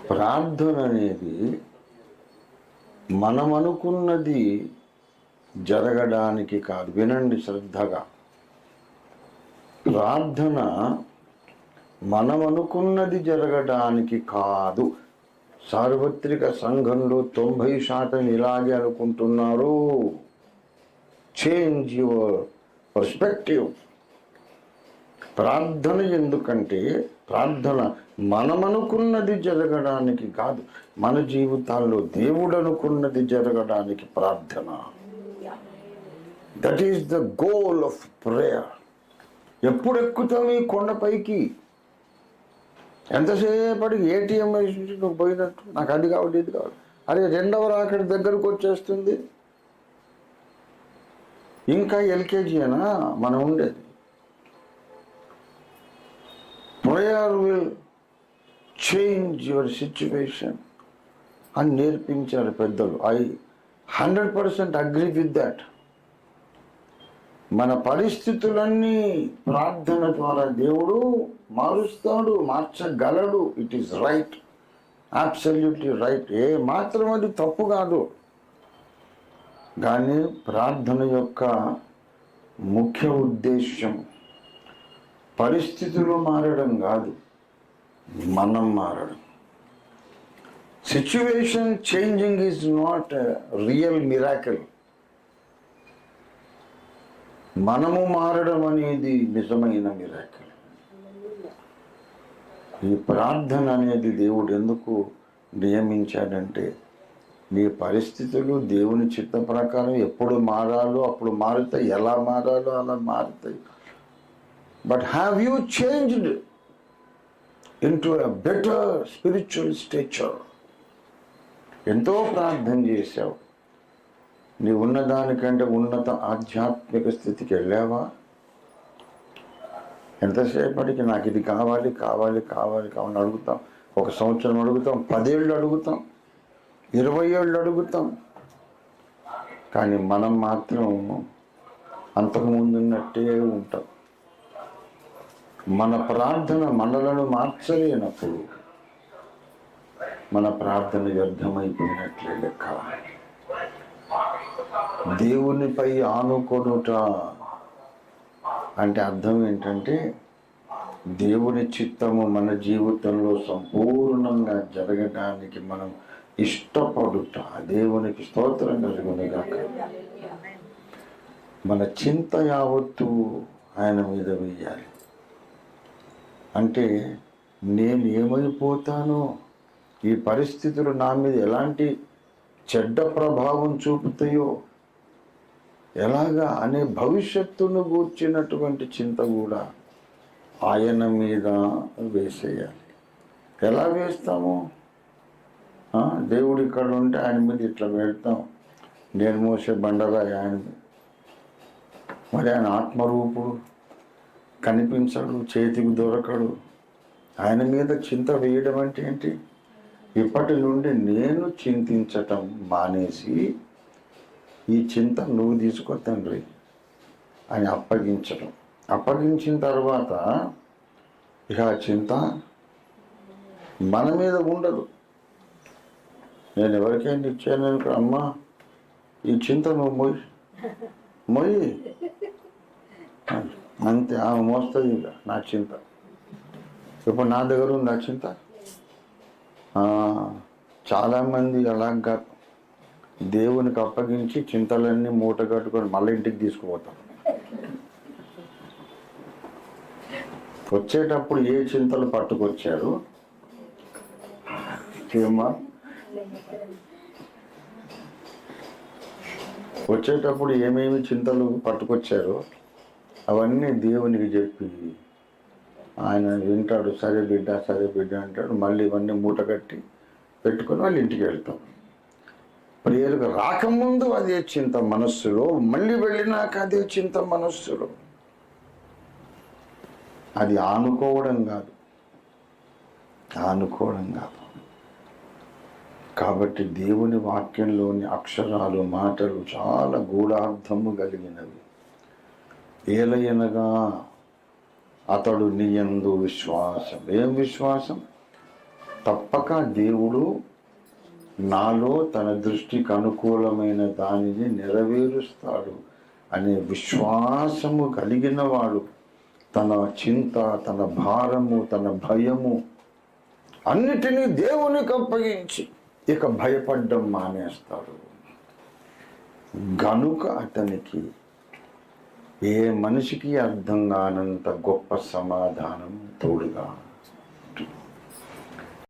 ప్రార్థన అనేది మనం అనుకున్నది జరగడానికి కాదు. వినండి శ్రద్ధగా. ప్రార్థన మనం అనుకున్నది జరగడానికి కాదు. సార్వత్రిక సంఘంలో 90% ఇలాగే అనుకుంటున్నారు. Change your perspective. ప్రార్థన ఎందుకంటే ప్రార్థన మనం అనుకున్నది జరగడానికి కాదు, మన జీవితాల్లో దేవుడు అనుకున్నది జరగడానికి ప్రార్థన. That is the goal of prayer. ఎప్పుడు ఎక్కుతాం ఈ కొండపైకి? ఎంతసేపటికి ఏటీఎం నుంచి నువ్వు పోయినట్టు, నాకు అది కావాలి ఇది కావాలి, అరే రెండవ రాకడి దగ్గరకు వచ్చేస్తుంది. ఇంకా ఎల్కేజీనా మనం ఉండేది. Prayer will change your situation అని నేర్పించారు పెద్దలు. I 100% agree with that. మన పరిస్థితులన్నీ ప్రార్థన ద్వారా దేవుడు మారుస్తాడు, మార్చగలడు. It is right, absolutely right. ఏ మాత్రం అది తప్పు కాదు. కానీ ప్రార్థన యొక్క ముఖ్య ఉద్దేశం పరిస్థితులు మారడం కాదు, మనం మారడం. Situation changing is not real miracle. మనము మారడం అనేది నిజమైన మిరాకిల్. ఈ ప్రార్థన అనేది దేవుడు ఎందుకు నియమించాడంటే, నీ పరిస్థితులు దేవుని చిత్త ప్రకారం ఎప్పుడు మారాలో అప్పుడు మారుతాయి, ఎలా మారాలో అలా మారుతాయి. But have you changed into a better spiritual stature? ఎంతో ప్రార్థన చేశావు, నీ ఉన్నదానికంటే ఉన్నత ఆధ్యాత్మిక స్థితికి వెళ్ళావా? ఎంతసేపటికి నాకు ఇది కావాలి కావాలి కావాలి కావాలని అడుగుతాం. 1 సంవత్సరం అడుగుతాం, 10 ఏళ్ళు అడుగుతాం, 20 ఏళ్ళు అడుగుతాం. కానీ మనం మాత్రం అంతకుముందు ఉన్నట్టే ఉంటాం. మన ప్రార్థన మనలను మార్చలేనప్పుడు మన ప్రార్థన వ్యర్థమైపోయినట్లే లెక్క. దేవునిపై ఆనుకొనుట అంటే అర్థం ఏంటంటే, దేవుని చిత్తము మన జీవితంలో సంపూర్ణంగా జరగడానికి మనం ఇష్టపడుట. దేవునికి స్తోత్రం కలుగునుగాక. మన చింత యావత్తు ఆయన మీద వేయాలి. అంటే నేను ఏమైపోతానో, ఈ పరిస్థితులు నా మీద ఎలాంటి చెడ్డ ప్రభావం చూపుతాయో, ఎలాగా అనే భవిష్యత్తును గూర్చినటువంటి చింత కూడా ఆయన మీద వేసేయాలి. ఎలా వేస్తాము? దేవుడు ఇక్కడ ఉంటే ఆయన మీద ఇట్లా పెడతాం. నేను మోసే బండరాయి ఆయన మీద. మరి ఆయన ఆత్మరూపుడు, కనిపించడు, చేతికి దొరకడు. ఆయన మీద చింత వేయడం అంటే ఏంటి? ఇప్పటి నుండి నేను చింతించటం మానేసి ఈ చింత నువ్వు తీసుకో తండ్రి అని అప్పగించడం. అప్పగించిన తర్వాత ఇక ఆ చింత మన మీద ఉండదు. నేను ఎవరికైనా ఇచ్చాను అనుకో, అమ్మా ఈ చింత నువ్వు మొయ్యి అంతే, ఆమె మోస్తుంది. ఇక నా చింత ఇప్పుడు నా దగ్గర ఉంది ఆ చింత. చాలామంది అలాగా దేవునికి అప్పగించి చింతలన్నీ మూట కట్టుకొని మళ్ళీ ఇంటికి తీసుకుపోతాం. వచ్చేటప్పుడు ఏ చింతలు పట్టుకొచ్చారు ఏమా? వచ్చేటప్పుడు ఏమేమి చింతలు పట్టుకొచ్చారో అవన్నీ దేవునికి చెప్పి ఆయన వింటాడు. సరే బిడ్డ సరే బిడ్డ అంటాడు. మళ్ళీ ఇవన్నీ మూట కట్టి పెట్టుకొని వాళ్ళు ఇంటికి వెళ్తాం. ప్రియలకు రాకముందు అదే చింత మనస్సులో, మళ్ళీ వెళ్ళినాక అదే చింత మనస్సులో. అది ఆనుకోవడం కాదు, ఆనుకోవడం కాదు. కాబట్టి దేవుని వాక్యంలోని అక్షరాలు, మాటలు చాలా గూఢార్థము కలిగినవి. ఏలయనగా అతడు నీ యందు విశ్వాసం. ఏం విశ్వాసం? తప్పక దేవుడు నాలో తన దృష్టికి అనుకూలమైన దానిని నెరవేరుస్తాడు అనే విశ్వాసము కలిగిన వాడు తన చింత, తన భారము, తన భయము అన్నిటినీ దేవునికి అప్పగించి ఇక భయపడ్డం మానేస్తాడు. గనుక అతనికి ఏ మనిషికి అర్థం కానంత గొప్ప సమాధానం తోడుగా